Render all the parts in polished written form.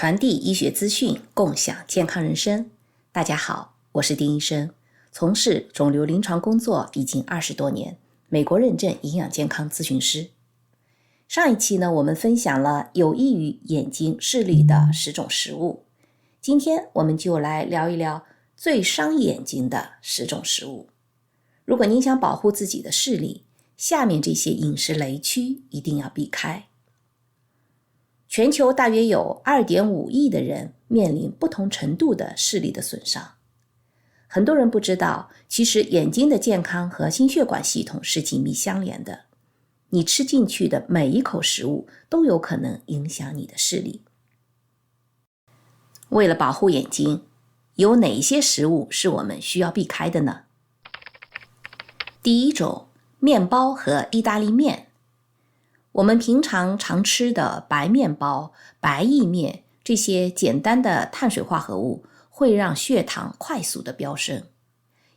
传递医学资讯，共享健康人生。大家好，我是丁医生，从事肿瘤临床工作已经20多年，美国认证营养健康咨询师。上一期呢，我们分享了有益于眼睛视力的10种食物。今天我们就来聊一聊最伤眼睛的10种食物。如果您想保护自己的视力，下面这些饮食雷区一定要避开。全球大约有 2.5 亿的人面临不同程度的视力的损伤。很多人不知道，其实眼睛的健康和心血管系统是紧密相连的。你吃进去的每一口食物都有可能影响你的视力。为了保护眼睛，有哪一些食物是我们需要避开的呢？第一种，面包和意大利面。我们平常吃的白面包、白意面，这些简单的碳水化合物会让血糖快速的飙升。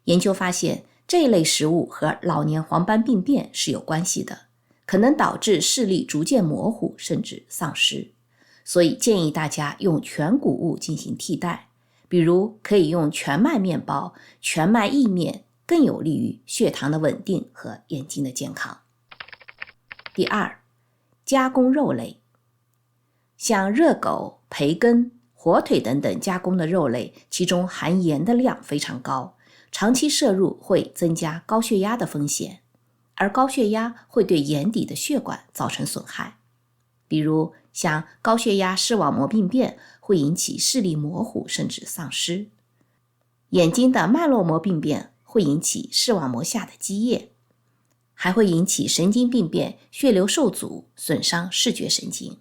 研究发现，这一类食物和老年黄斑病变是有关系的，可能导致视力逐渐模糊甚至丧失。所以建议大家用全谷物进行替代，比如可以用全麦面包、全麦意面，更有利于血糖的稳定和眼睛的健康。第二，加工肉类，像热狗、培根、火腿等等加工的肉类，其中含盐的量非常高，长期摄入会增加高血压的风险，而高血压会对眼底的血管造成损害。比如像高血压视网膜病变会引起视力模糊甚至丧失，眼睛的脉络膜病变会引起视网膜下的积液，还会引起神经病变，血流受阻，损伤视觉神经。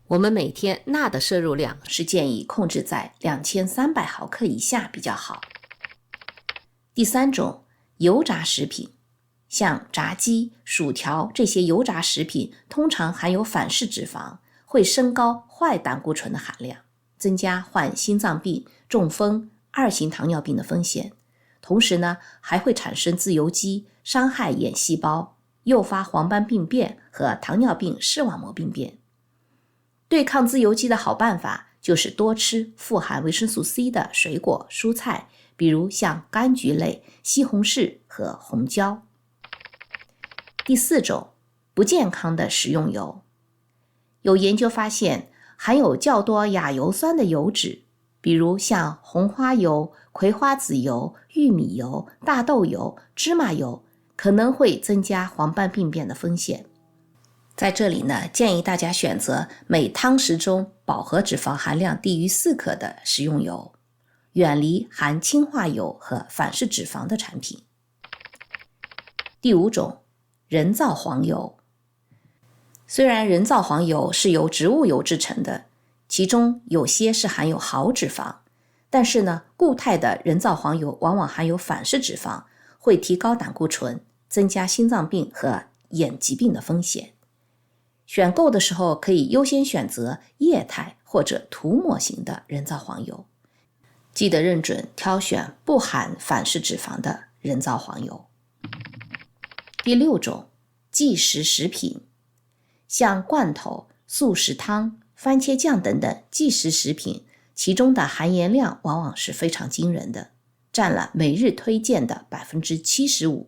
我们每天钠的摄入量是建议控制在2300毫克以下比较好。第三种，油炸食品，像炸鸡、薯条这些油炸食品通常含有反式脂肪，会升高坏胆固醇的含量，增加患心脏病、中风、2型糖尿病的风险。同时呢，还会产生自由基，伤害眼细胞，诱发黄斑病变和糖尿病视网膜病变。对抗自由基的好办法就是多吃富含维生素 C 的水果、蔬菜，比如像柑橘类、西红柿和红椒。第四种，不健康的食用油。有研究发现，含有较多亚油酸的油脂，比如像红花油、葵花籽油、玉米油、大豆油、芝麻油，可能会增加黄斑病变的风险。在这里呢，建议大家选择每汤匙中饱和脂肪含量低于4克的食用油，远离含氢化油和反式脂肪的产品。第五种，人造黄油。虽然人造黄油是由植物油制成的，其中有些是含有好脂肪，但是呢，固态的人造黄油往往含有反式脂肪，会提高胆固醇，增加心脏病和眼疾病的风险。选购的时候可以优先选择液态或者涂抹型的人造黄油，记得认准挑选不含反式脂肪的人造黄油。第六种，即食食品，像罐头、素食汤、番茄酱等等即食食品，其中的含盐量往往是非常惊人的，占了每日推荐的 75%。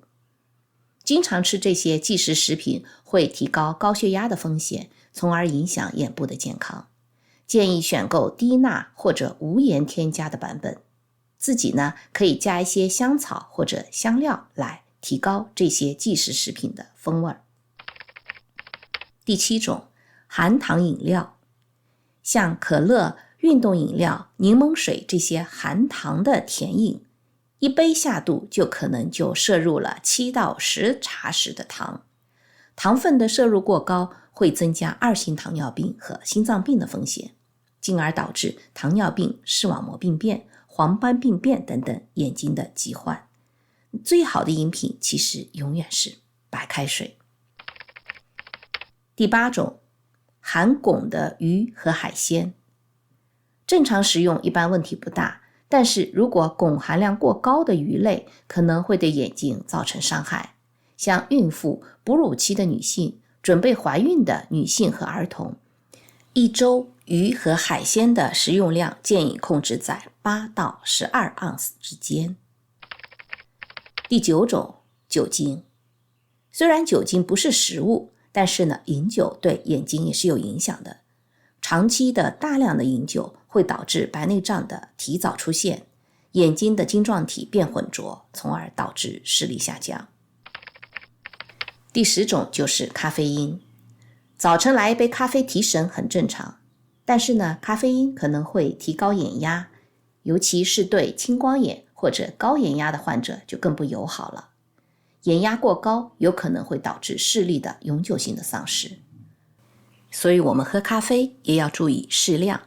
经常吃这些即食食品会提高高血压的风险，从而影响眼部的健康。建议选购低钠或者无盐添加的版本。自己呢，可以加一些香草或者香料来提高这些即食食品的风味。第七种，含糖饮料，像可乐、运动饮料、柠檬水这些含糖的甜饮，一杯下肚就可能就摄入了7到10茶匙的糖。糖分的摄入过高会增加2型糖尿病和心脏病的风险，进而导致糖尿病、视网膜病变、黄斑病变等等眼睛的疾患。最好的饮品其实永远是白开水。第八种，含汞的鱼和海鲜。正常食用一般问题不大，但是如果汞含量过高的鱼类可能会对眼睛造成伤害。像孕妇、哺乳期的女性、准备怀孕的女性和儿童，1周鱼和海鲜的食用量建议控制在8到12盎司之间。第9种，酒精。虽然酒精不是食物，但是呢，饮酒对眼睛也是有影响的。长期的大量的饮酒会导致白内障的提早出现，眼睛的晶状体变浑浊，从而导致视力下降。第10种就是咖啡因。早晨来一杯咖啡提神很正常，但是呢，咖啡因可能会提高眼压，尤其是对青光眼或者高眼压的患者就更不友好了。眼压过高有可能会导致视力的永久性的丧失，所以我们喝咖啡也要注意适量。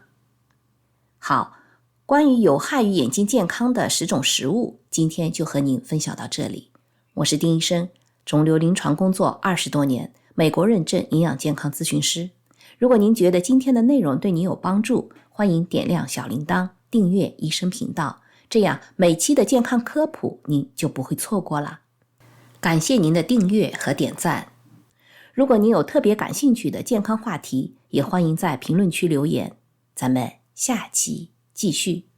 好，关于有害于眼睛健康的10种食物，今天就和您分享到这里。我是丁医生，肿瘤临床工作20多年，美国认证营养健康咨询师。如果您觉得今天的内容对您有帮助，欢迎点亮小铃铛，订阅医生频道，这样每期的健康科普您就不会错过了。感谢您的订阅和点赞。如果您有特别感兴趣的健康话题，也欢迎在评论区留言。咱们下期继续。